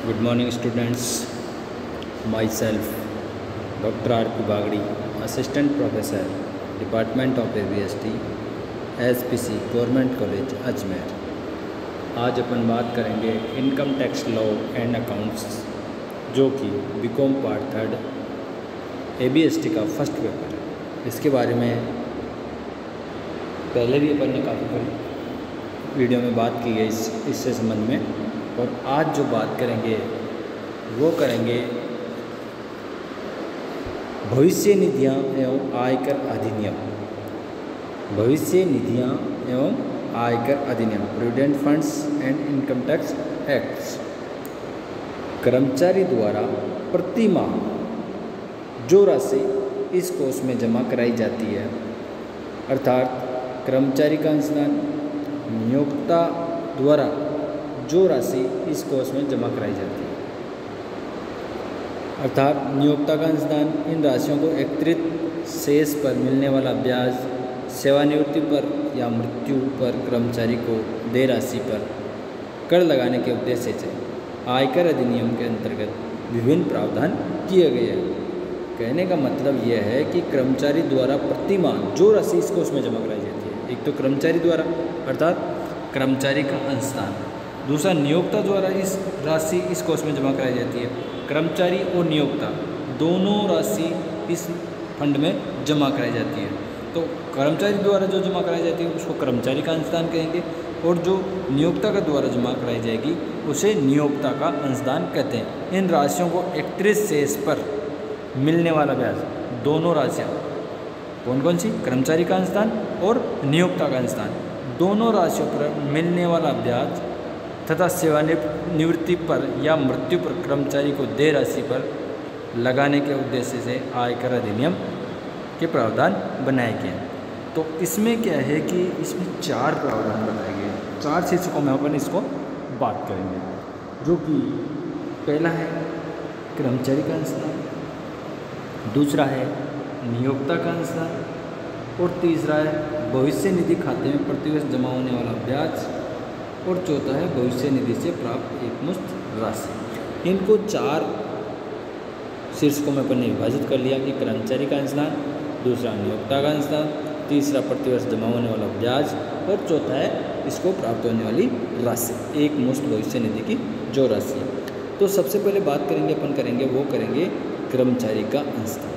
Good morning students. Myself Dr. R.P. Bagdi, Assistant Professor, Department of ABST, SPC Government College Ajmer. आज अपन बात करेंगे income tax law and accounts, जो कि BCom part 3 ABST का first paper है। इसके बारे में पहले भी अपन ने काफ़ी वीडियो में बात की है इससे संबंध में, और आज जो बात करेंगे वो करेंगे भविष्य निधियाँ एवं आयकर अधिनियम। भविष्य निधियाँ एवं आयकर अधिनियम, provident funds and income tax acts. कर्मचारी द्वारा प्रति माह जो राशि इस कोष में जमा कराई जाती है, अर्थात कर्मचारी का अंशदान, नियोक्ता द्वारा जो राशि इस कोष में जमा कराई जाती है, अर्थात नियोक्ता का अंशदान, इन राशियों को एकत्रित शेष पर मिलने वाला ब्याज, सेवानिवृत्ति पर या मृत्यु पर कर्मचारी को देय राशि पर कर लगाने के उद्देश्य से आयकर अधिनियम के अंतर्गत विभिन्न प्रावधान किए गए हैं। कहने का मतलब यह है कि कर्मचारी द्वारा प्रति माह जो राशि इस कोष में जमा कराई जाती है, एक तो कर्मचारी द्वारा अर्थात कर्मचारी का अंशदान, दूसरा नियोक्ता द्वारा इस राशि इस कोष में जमा कराई जाती है। कर्मचारी और नियोक्ता दोनों राशि इस फंड में जमा कराई जाती है। तो कर्मचारी द्वारा जो जमा कराई जाती है उसको कर्मचारी का अंशदान कहेंगे, और जो नियोक्ता के द्वारा जमा कराई जाएगी उसे नियोक्ता का अंशदान कहते हैं। इन राशियों को एकत्रित शेष पर मिलने वाला ब्याज, दोनों राशियाँ कौन कौन सी, कर्मचारी का अंशदान और नियोक्ता का अंशदान, दोनों राशियों पर मिलने वाला ब्याज तथा सेवानिवृत्ति पर या मृत्यु पर कर्मचारी को देय राशि पर लगाने के उद्देश्य से आयकर अधिनियम के प्रावधान बनाए गए हैं। तो इसमें क्या है कि इसमें 4 प्रावधान बनाए गए हैं। 4 शीर्षकों में अपन इसको बात करेंगे, जो कि पहला है कर्मचारी का अंशदान, दूसरा है नियोक्ता का अंशदान, और तीसरा है भविष्य निधि खाते में प्रतिवर्ष जमा होने वाला ब्याज, और चौथा है भविष्य निधि से प्राप्त एकमुश्त राशि। इनको 4 शीर्षकों में अपन ने विभाजित कर लिया कि कर्मचारी का अंशदान, दूसरा नियोक्ता का अंशदान, तीसरा प्रतिवर्ष जमा होने वाला ब्याज, और चौथा है इसको प्राप्त होने वाली राशि, एकमुश्त भविष्य निधि की जो राशि है। तो सबसे पहले बात करेंगे अपन करेंगे कर्मचारी का अंशदान।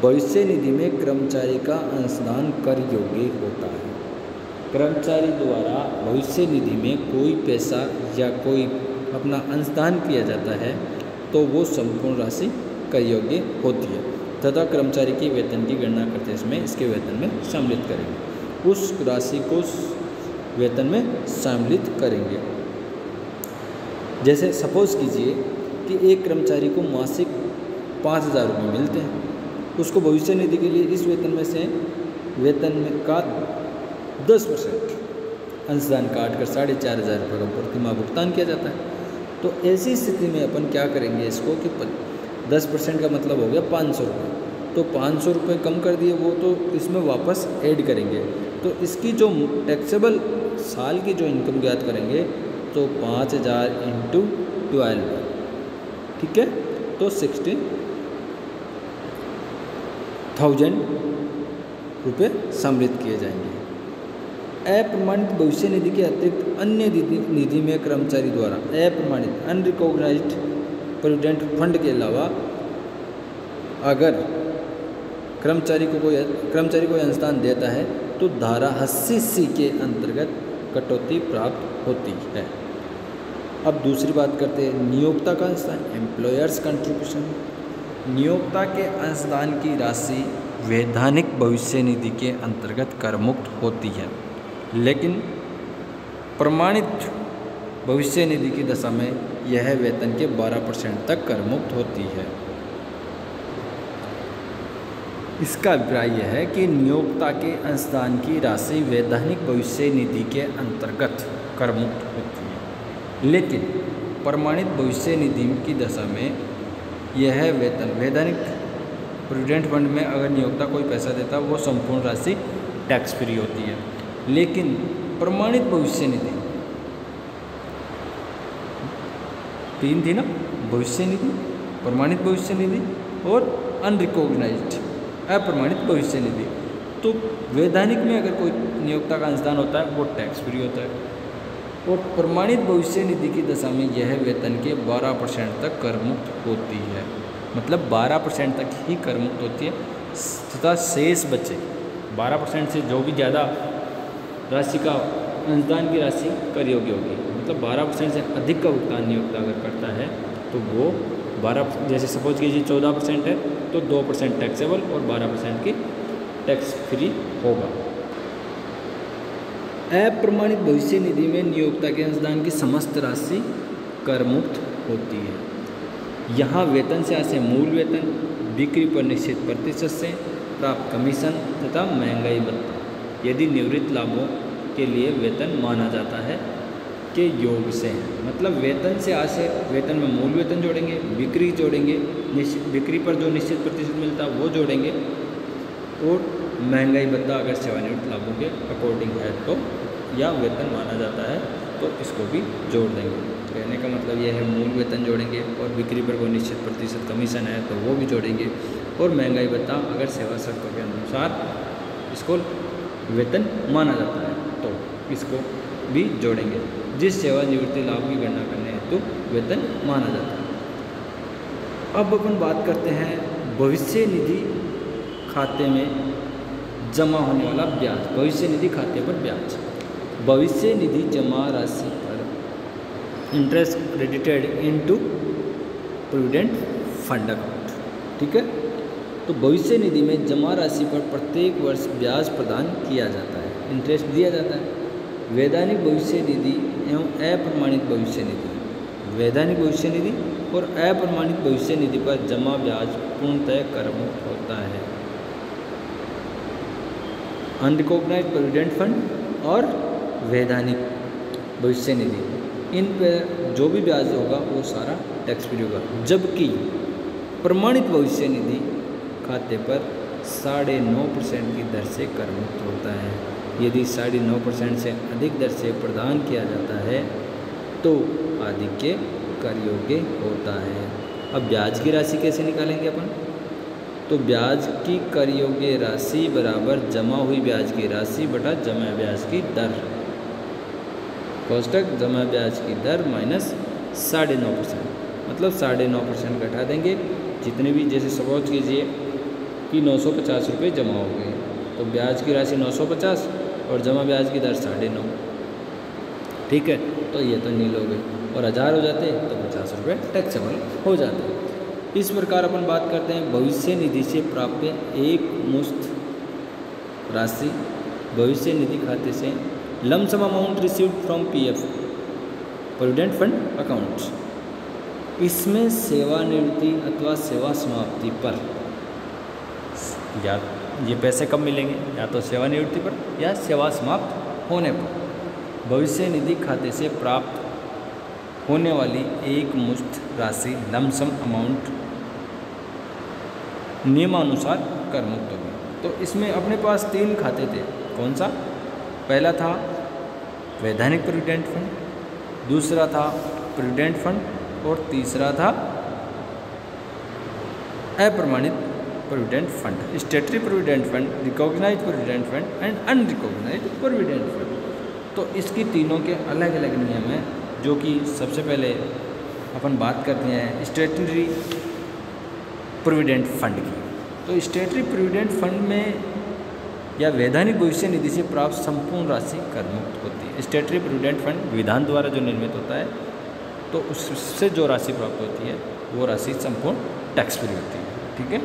भविष्य निधि में कर्मचारी का अंशदान कर योग्य होता है। कर्मचारी द्वारा भविष्य निधि में कोई पैसा या कोई अपना अंशदान किया जाता है तो वो संपूर्ण राशि कर योग्य होती है, तथा कर्मचारी की वेतन की गणना करते समय इसके वेतन में सम्मिलित करेंगे, उस राशि को वेतन में सम्मिलित करेंगे। जैसे सपोज कीजिए कि एक कर्मचारी को मासिक 5,000 रुपये मिलते हैं, उसको भविष्य निधि के लिए इस वेतन में से वेतन में का 10% अंशदान काट कर 4,500 रुपये का प्रति माह भुगतान किया जाता है। तो ऐसी स्थिति में अपन क्या करेंगे इसको कि 10% का मतलब हो गया 500 रुपये, तो 500 रुपये कम कर दिए वो तो इसमें वापस ऐड करेंगे। तो इसकी जो टैक्सेबल साल की जो इनकम ज्ञात करेंगे तो 5,000 × 12, ठीक है, तो 60,000 रुपये सम्मिलित किए जाएंगे। अप्रमाणित भविष्य निधि के अतिरिक्त अन्य निधि में कर्मचारी द्वारा अप्रमाणित अनरिकॉग्नाइज्ड प्रोविडेंट फंड के अलावा अगर कर्मचारी को अंशदान देता है तो धारा 80C के अंतर्गत कटौती प्राप्त होती है। अब दूसरी बात करते हैं नियोक्ता का अंशदान, एम्प्लॉयर्स कंट्रीब्यूशन। नियोक्ता के अंशदान की राशि वैधानिक भविष्य निधि के अंतर्गत कर मुक्त होती है, लेकिन प्रमाणित भविष्य निधि की दशा में यह वेतन के 12% तक कर मुक्त होती है। इसका अभिप्राय यह है कि नियोक्ता के अंशदान की राशि वैधानिक भविष्य निधि के अंतर्गत कर मुक्त होती है, लेकिन प्रमाणित भविष्य निधि की दशा में यह वेतन वैधानिक प्रोविडेंट फंड में अगर नियोक्ता कोई पैसा देता वो संपूर्ण राशि टैक्स फ्री होती है, लेकिन प्रमाणित भविष्य निधि तीन थी ना, भविष्य निधि, प्रमाणित भविष्य निधि और अनरिकॉग्नाइज्ड अप्रमाणित भविष्य निधि। तो वैधानिक में अगर कोई नियोक्ता का अंशदान होता है वो टैक्स फ्री होता है, और प्रमाणित भविष्य निधि की दशा में यह वेतन के 12% तक कर मुक्त होती है, मतलब 12% तक ही कर मुक्त होती है तथा शेष बचे 12% से जो भी ज़्यादा राशि का अंशदान की राशि कर योग्य होगी, मतलब 12% से अधिक का भुगतान नियोक्ता अगर करता है तो वो 12, जैसे सपोज कीजिए 14% है तो 2% टैक्सेबल और 12% की टैक्स फ्री होगा। अप्रमाणित भविष्य निधि में नियोक्ता के अंशदान की समस्त राशि कर मुक्त होती है। यहाँ वेतन से आशय मूल वेतन, बिक्री पर निश्चित प्रतिशत से प्राप्त कमीशन तथा महंगाई भत्ता यदि निवृत्त लाभों के लिए वेतन माना जाता है के योग से, मतलब वेतन से आशय वेतन में मूल वेतन जोड़ेंगे, बिक्री जोड़ेंगे, बिक्री पर जो निश्चित प्रतिशत मिलता है वो जोड़ेंगे, और महंगाई भत्ता अगर सेवानिवृत्त लाभों के अकॉर्डिंग है तो या वेतन माना जाता है तो इसको भी जोड़ देंगे। कहने का मतलब यह है मूल वेतन जोड़ेंगे और बिक्री पर कोई निश्चित प्रतिशत कमीशन है तो वो भी जोड़ेंगे, और महंगाई भत्ता अगर सेवा शर्तों के अनुसार इसको वेतन माना जाता है तो इसको भी जोड़ेंगे। जिस सेवानिवृत्ति लाभ की गणना करने हेतु वेतन माना जाता है। अब अपन बात करते हैं भविष्य निधि खाते में जमा होने वाला ब्याज। भविष्य निधि खाते पर ब्याज, भविष्य निधि जमा राशि पर interest credited into provident fund account. ठीक है, तो भविष्य निधि में जमा राशि पर प्रत्येक वर्ष ब्याज प्रदान किया जाता है, इंटरेस्ट दिया जाता है। वैधानिक भविष्य निधि एवं अप्रमाणित भविष्य निधि, वैधानिक भविष्य निधि और अप्रमाणित भविष्य निधि पर जमा ब्याज पूर्णतः कर मुक्त होता है। अनरिकॉग्नाइज्ड प्रोविडेंट फंड और वैधानिक भविष्य निधि, इन पर जो भी ब्याज होगा वो सारा टैक्स फ्री होगा, जबकि प्रमाणित भविष्य निधि खाते पर 9.5% की दर से कर मुक्त होता है। यदि 9.5% से अधिक दर से प्रदान किया जाता है तो आधिक्य कर योग्य होता है। अब ब्याज की राशि कैसे निकालेंगे अपन? तो ब्याज की कर योग्य राशि बराबर जमा हुई ब्याज की राशि बटा जमा ब्याज की दर, कोष्टक जमा ब्याज की दर माइनस 9.5%, मतलब 9.5% घटा देंगे जितने भी, जैसे सपोज कीजिए कि 950 रुपये जमा हो गए तो ब्याज की राशि 950 और जमा ब्याज की दर 9.5। ठीक है, तो ये तो नील हो गई, और 1000 हो जाते तो 50 रुपये टैक्सेबल हो जाते। इस प्रकार अपन बात करते हैं भविष्य निधि से प्राप्य एक मुश्त राशि भविष्य निधि खाते से lump sum amount received from PF provident fund accounts. इसमें सेवानिवृत्ति अथवा सेवा समाप्ति पर या ये पैसे कब मिलेंगे, या तो सेवानिवृत्ति पर या सेवा समाप्त होने पर भविष्य निधि खाते से प्राप्त होने वाली एक मुश्त राशि लमसम अमाउंट नियमानुसार कर मुक्त होगी। तो इसमें अपने पास 3 खाते थे, कौन सा? पहला था वैधानिक प्रोविडेंट फंड, दूसरा था प्रोविडेंट फंड और तीसरा था अप्रमाणित provident fund, statutory provident fund, recognised provident fund and unrecognised provident fund. तो इसकी तीनों के अलग अलग नियम हैं, जो कि सबसे पहले अपन बात करते हैं स्टेटरी प्रोविडेंट फंड की। तो स्टेटरी प्रोविडेंट फंड में या वैधानिक भविष्य निधि से प्राप्त संपूर्ण राशि कर मुक्त होती है। स्टेटरी प्रोविडेंट फंड विधान द्वारा जो निर्मित होता है तो उससे जो राशि प्राप्त होती है वो राशि संपूर्ण टैक्स फ्री होती है। ठीक है,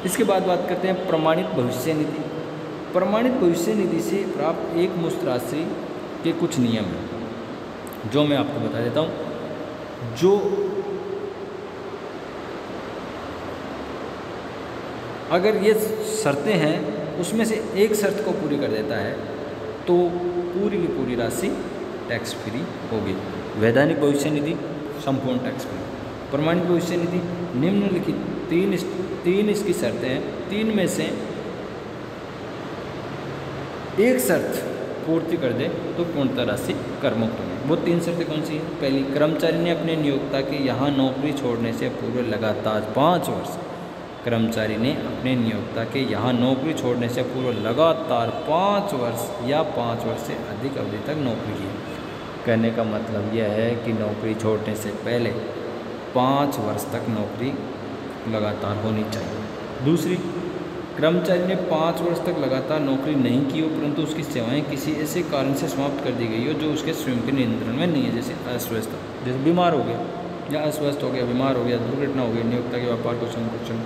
इसके बाद बात करते हैं प्रमाणित भविष्य निधि। प्रमाणित भविष्य निधि से प्राप्त एक मुश्त राशि के कुछ नियम हैं जो मैं आपको बता देता हूँ। जो अगर ये शर्तें हैं उसमें से एक शर्त को पूरी कर देता है तो पूरी की पूरी राशि टैक्स फ्री होगी। वैधानिक भविष्य निधि संपूर्ण टैक्स फ्री, प्रमाणित भविष्य निधि निम्नलिखित तीन इसकी शर्तें हैं, 3 में से एक शर्त पूर्ति कर दे तो पूर्णतः राशि कर मुक्त होगी। वो 3 शर्तें कौन सी हैं? पहली, कर्मचारी ने अपने नियोक्ता के यहाँ नौकरी छोड़ने से पूर्व लगातार 5 वर्ष, कर्मचारी ने अपने नियोक्ता के यहाँ नौकरी छोड़ने से पूर्व लगातार 5 वर्ष या 5 वर्ष से अधिक अवधि तक नौकरी की। कहने का मतलब यह है कि नौकरी छोड़ने से पहले 5 वर्ष तक नौकरी लगातार होनी चाहिए। दूसरी, कर्मचारी ने 5 वर्ष तक लगातार नौकरी नहीं की हो परंतु उसकी सेवाएं किसी ऐसे कारण से समाप्त कर दी गई हो जो उसके स्वयं के नियंत्रण में नहीं है, जैसे अस्वस्थ, जैसे बीमार हो गया या अस्वस्थ हो गया, बीमार हो गया, दुर्घटना हो गई, नियोक्ता के व्यापार को संरक्षण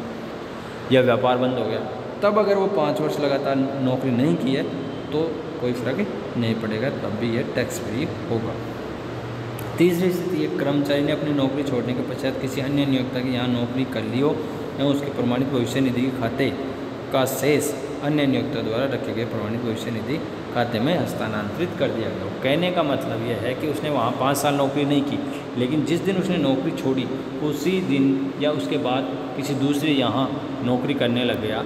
या व्यापार बंद हो गया, तब अगर वो 5 वर्ष लगातार नौकरी नहीं की है तो कोई फर्क नहीं पड़ेगा, तब भी यह टैक्स फ्री होगा। तीसरी स्थिति है, कर्मचारी ने अपनी नौकरी छोड़ने के पश्चात किसी अन्य नियोक्ता के यहाँ नौकरी कर ली हो या उसके प्रमाणित भविष्य निधि के खाते का शेष अन्य नियोक्ता द्वारा रखे गए प्रमाणित भविष्य निधि खाते में हस्तांतरित कर दिया गया। कहने का मतलब यह है कि उसने वहाँ 5 साल नौकरी नहीं की, लेकिन जिस दिन उसने नौकरी छोड़ी उसी दिन या उसके बाद किसी दूसरे यहाँ नौकरी करने लग गया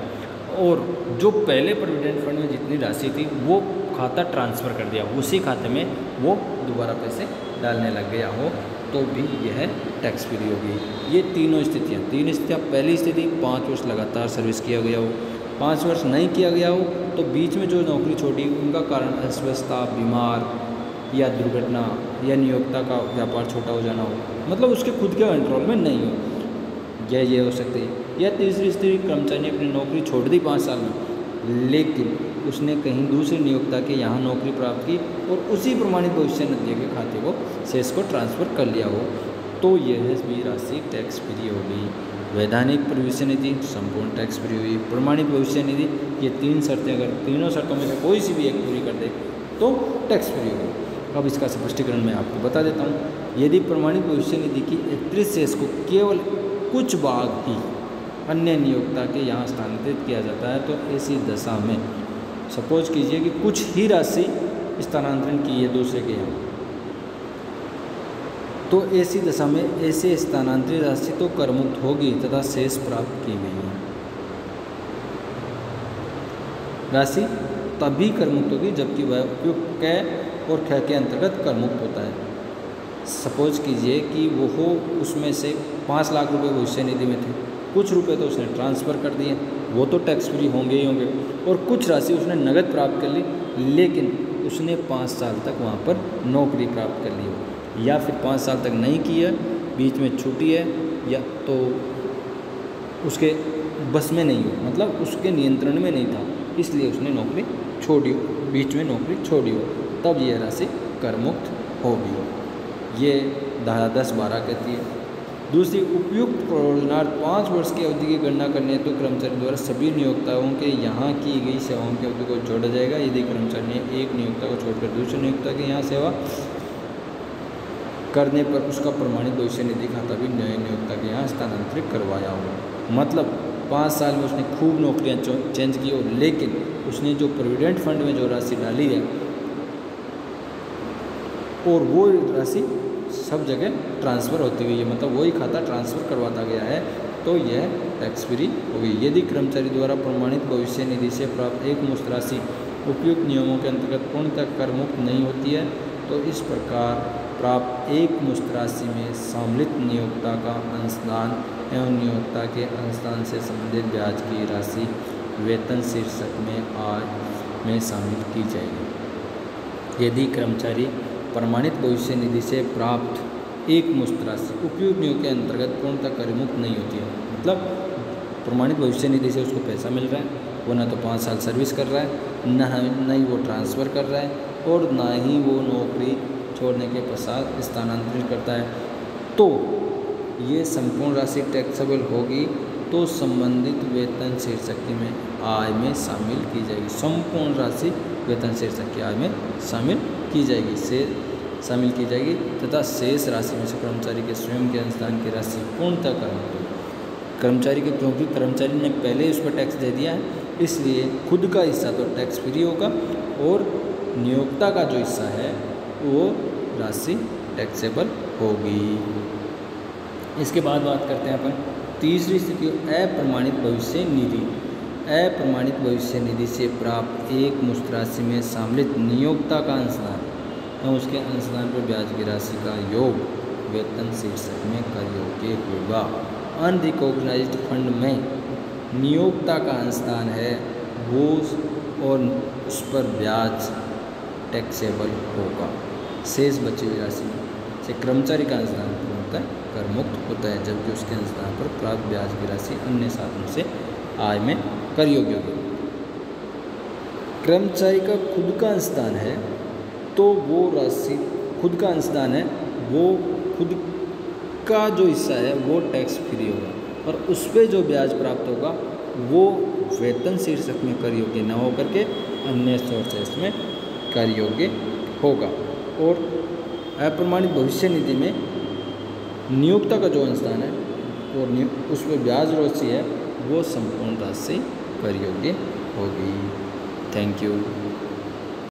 और जो पहले प्रोविडेंट फंड में जितनी राशि थी वो खाता ट्रांसफ़र कर दिया, उसी खाते में वो दोबारा पैसे डालने लग गया हो तो भी यह टैक्स फ्री होगी। ये तीनों स्थितियाँ, 3 स्थितियाँ। पहली स्थिति 5 वर्ष लगातार सर्विस किया गया हो, 5 वर्ष नहीं किया गया हो तो बीच में जो नौकरी छोड़ी उनका कारण अस्वस्थता, बीमार या दुर्घटना या नियोक्ता का व्यापार छोटा हो जाना हो, मतलब उसके खुद के कंट्रोल में नहीं हो, ये हो सकती है। या तीसरी स्थिति, कर्मचारी ने अपनी नौकरी छोड़ दी 5 साल में लेकिन उसने कहीं दूसरे नियोक्ता के यहाँ नौकरी प्राप्त की और उसी प्रमाणित भविष्य निधि के खाते को शेष को ट्रांसफ़र कर लिया हो तो यह भी राशि टैक्स फ्री होगी। वैधानिक भविष्य निधि संपूर्ण टैक्स फ्री हुई। प्रमाणित भविष्य निधि, ये 3 शर्तें अगर तीनों शर्तों में से कोई सी भी एक पूरी कर दे तो टैक्स फ्री होगी। अब इसका स्पष्टीकरण मैं आपको बता देता हूँ। यदि प्रमाणित भविष्य निधि की एकत्रित शेष को केवल कुछ भाग ही अन्य नियोक्ता के यहाँ स्थानांतरित किया जाता है तो ऐसी दशा में, सपोज कीजिए कि कुछ ही राशि स्थानांतरण की है दूसरे के यहाँ, तो ऐसी दशा में ऐसे स्थानांतरित राशि तो करमुक्त होगी तथा शेष प्राप्त की गई है राशि तभी करमुक्त होगी जबकि वह उपयुक्त कै और ख के अंतर्गत करमुक्त होता है। सपोज कीजिए कि वो उसमें से 5 लाख रुपए भविष्य निधि में थे, कुछ रुपए तो उसने ट्रांसफ़र कर दिए, वो तो टैक्स फ्री होंगे ही होंगे, और कुछ राशि उसने नगद प्राप्त कर ली लेकिन उसने 5 साल तक वहाँ पर नौकरी प्राप्त कर ली हो या फिर 5 साल तक नहीं की है, बीच में छूटी है या तो उसके बस में नहीं हो, मतलब उसके नियंत्रण में नहीं था इसलिए उसने नौकरी छोड़ी हो, बीच में नौकरी छोड़ी हो, तब यह राशि करमुक्त होगी। ये धारा 10(12) कहती है। दूसरी, उपयुक्त प्रयोजनार्थ 5 वर्ष की अवधि की गणना करने हेतु कर्मचारी द्वारा सभी नियोक्ताओं के यहाँ की गई सेवाओं की अवधि को जोड़ा जाएगा। यदि कर्मचारी ने एक नियोक्ता को छोड़कर दूसरे नियोक्ता के यहाँ सेवा करने पर उसका प्रमाणित भविष्य निधि खाता भी नए नियोक्ता के यहाँ स्थानांतरित करवाया हो, मतलब 5 साल में उसने खूब नौकरियाँ चेंज की हो लेकिन उसने जो प्रोविडेंट फंड में जो राशि डाली है और वो राशि सब जगह ट्रांसफ़र होती हुई है, मतलब वही खाता ट्रांसफ़र करवाता गया है तो यह टैक्स फ्री होगी। यदि कर्मचारी द्वारा प्रमाणित भविष्य निधि से प्राप्त एक मुश्त राशि उपयुक्त नियमों के अंतर्गत पूर्णतः कर मुक्त नहीं होती है तो इस प्रकार प्राप्त एक मुश्त राशि में सम्मिलित नियोक्ता का अंशदान एवं नियोक्ता के अंशदान से संबंधित ब्याज की राशि वेतन शीर्षक में आय में शामिल की जाएगी। यदि कर्मचारी प्रमाणित भविष्य निधि से प्राप्त एक मुश्त राशि उपयुक्त नियोग के अंतर्गत पूर्णतः कर मुक्त नहीं होती है, मतलब प्रमाणित भविष्य निधि से उसको पैसा मिल रहा है, वो ना तो 5 साल सर्विस कर रहा है, ना ही वो ट्रांसफ़र कर रहा है और ना ही वो नौकरी छोड़ने के पश्चात स्थानांतरित करता है, तो ये संपूर्ण राशि टैक्सेबल होगी तो संबंधित वेतन शीर्षक में आय में शामिल की जाएगी। संपूर्ण राशि वेतन शीर्षक की आय में शामिल की जाएगी, शामिल की जाएगी तथा शेष राशि में से कर्मचारी के स्वयं के अंशदान की राशि पूर्णतः करमुक्त होगी। कर्मचारी के, क्योंकि कर्मचारी ने पहले ही उस पर टैक्स दे दिया है इसलिए खुद का हिस्सा तो टैक्स फ्री होगा और नियोक्ता का जो हिस्सा है वो राशि टैक्सेबल होगी। इसके बाद बात करते हैं अपन तीसरी स्थिति, अप्रमाणित भविष्य निधि। अप्रमाणित भविष्य निधि से प्राप्त एक मुश्त राशि में सम्मिलित नियोक्ता का अंशदान एवं उसके अंशदान पर ब्याज की राशि का योग वेतन शीर्षक में कर योग्य होगा। अनरिकॉग्नाइज्ड फंड में नियोक्ता का अंशदान है वो और उस पर ब्याज टैक्सेबल होगा। शेष बची हुई राशि से कर्मचारी का अंशदान पूर्णतः कर मुक्त होता है, जबकि उसके अंशदान पर प्राप्त ब्याज की राशि अन्य साधनों से आय में कर योग्य होगी। कर्मचारी का खुद का अंशदान है तो वो राशि खुद का अंशदान है, वो खुद का जो हिस्सा है वो टैक्स फ्री होगा और उस पर जो ब्याज प्राप्त होगा वो वेतन शीर्षक में कर योग्य न होकर के अन्य सोर्सेस में कर योग्य होगा। और अप्रमाणित भविष्य निधि में नियोक्ता का जो अंशदान है और उसमें ब्याज राशि है वो संपूर्ण राशि कर योग्य होगी। Thank you.